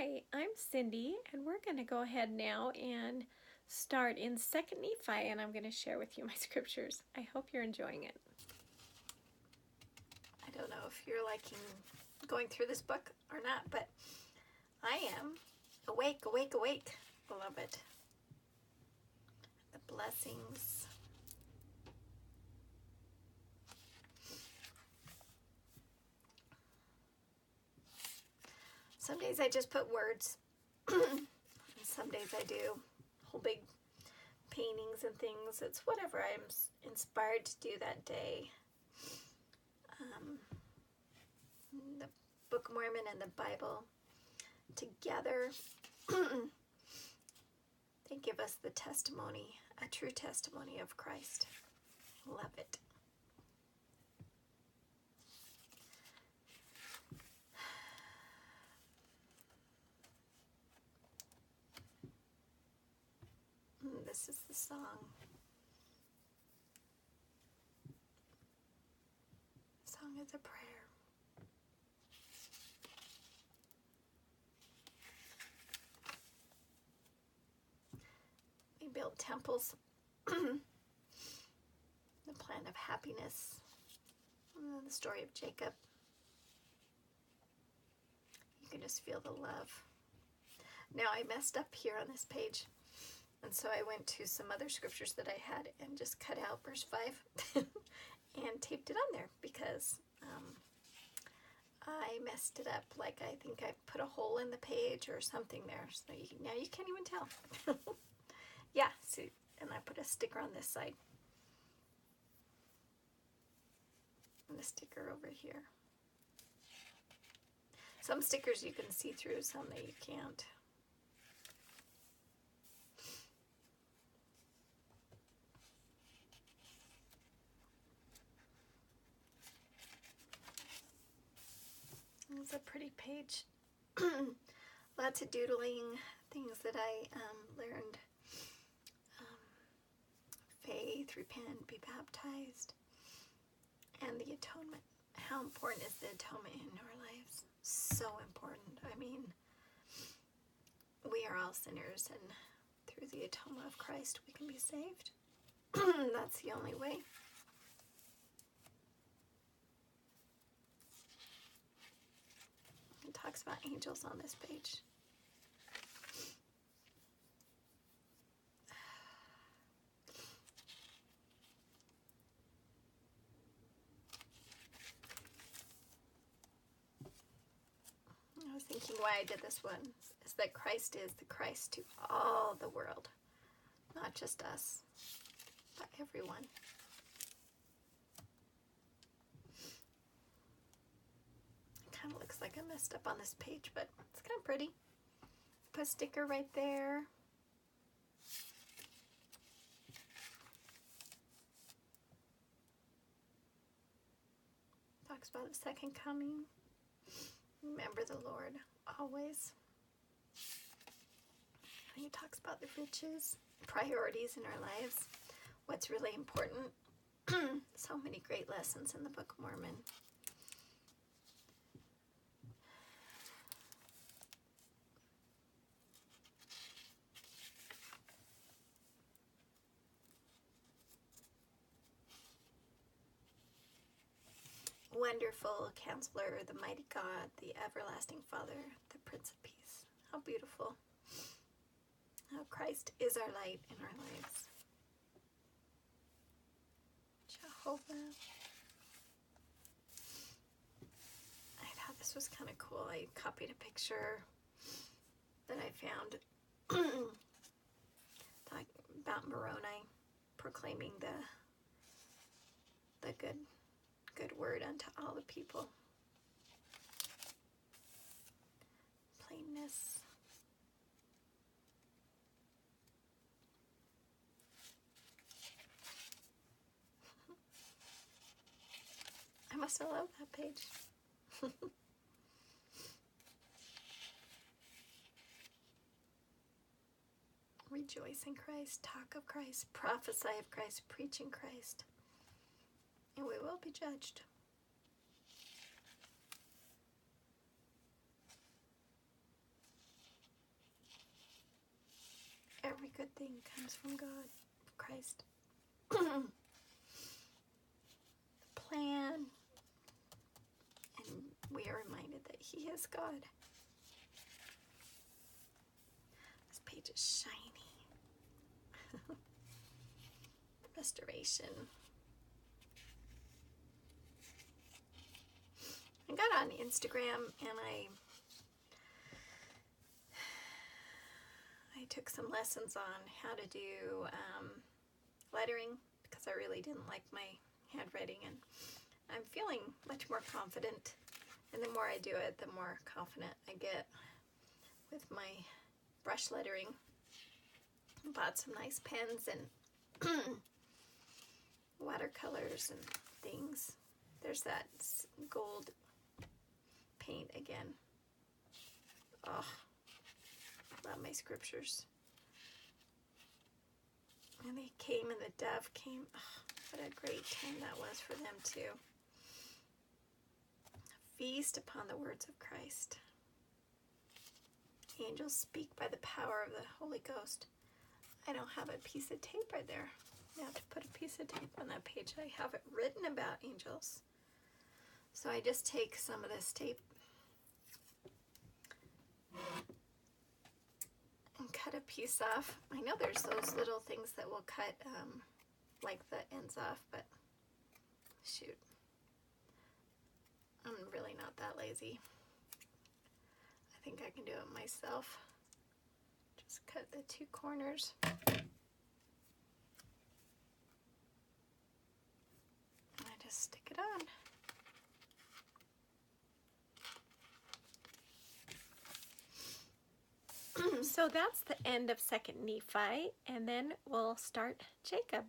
Hi, I'm Cindy, and we're going to go ahead now and start in 2nd Nephi, and I'm going to share with you my scriptures. I hope you're enjoying it. I don't know if you're liking going through this book or not, but I am. Awake, awake, awake, beloved. The blessings. Some days I just put words. And some days I do whole big paintings and things. It's whatever I'm inspired to do that day. The Book of Mormon and the Bible together, they give us the testimony, a true testimony of Christ. Love it. This is the song. The song is a prayer. We build temples. The plan of happiness. The story of Jacob. You can just feel the love. Now I messed up here on this page. And so I went to some other scriptures that I had and just cut out verse 5 and taped it on there because I messed it up. Like I think I put a hole in the page or something there. So now you can't even tell. Yeah, see, and I put a sticker on this side. And a sticker over here. Some stickers you can see through, some that you can't. It's a pretty page. Lots of doodling, things that I learned. Faith, repent, be baptized, and the atonement. How important is the atonement in our lives? So important. I mean, we are all sinners, and through the atonement of Christ, we can be saved. That's the only way. It talks about angels on this page. I was thinking why I did this one is that Christ is the Christ to all the world, not just us, but everyone. It kind of looks like I messed up on this page, but it's kind of pretty. Put a sticker right there. Talks about the second coming. Remember the Lord always. And he talks about the riches, priorities in our lives, what's really important. So many great lessons in the Book of Mormon. Wonderful Counselor, the mighty God, the everlasting Father, the Prince of Peace. How beautiful. How Christ is our light in our lives. Jehovah. I thought this was kind of cool. I copied a picture that I found about Moroni proclaiming the good word unto all the people. Plainness. I must have loved that page. Rejoice in Christ, talk of Christ, prophesy of Christ, preach in Christ, and we will be judged. Every good thing comes from God, Christ. Plan, and we are reminded that He is God. This page is shiny. Restoration. I got on Instagram and I took some lessons on how to do lettering because I really didn't like my handwriting, and I'm feeling much more confident, and the more I do it, the more confident I get with my brush lettering. I bought some nice pens and watercolors and things. There's that gold paint again. Oh, love my scriptures. And they came, and the dove came. Oh, what a great time that was for them too. Feast upon the words of Christ. Angels speak by the power of the Holy Ghost. I don't have a piece of tape right there. I have to put a piece of tape on that page. I have it written about angels. So I just take some of this tape and cut a piece off. I know there's those little things that will cut like the ends off, but shoot. I'm really not that lazy. I think I can do it myself. Just cut the two corners. And I just stick it on. So that's the end of 2nd Nephi, and then we'll start Jacob.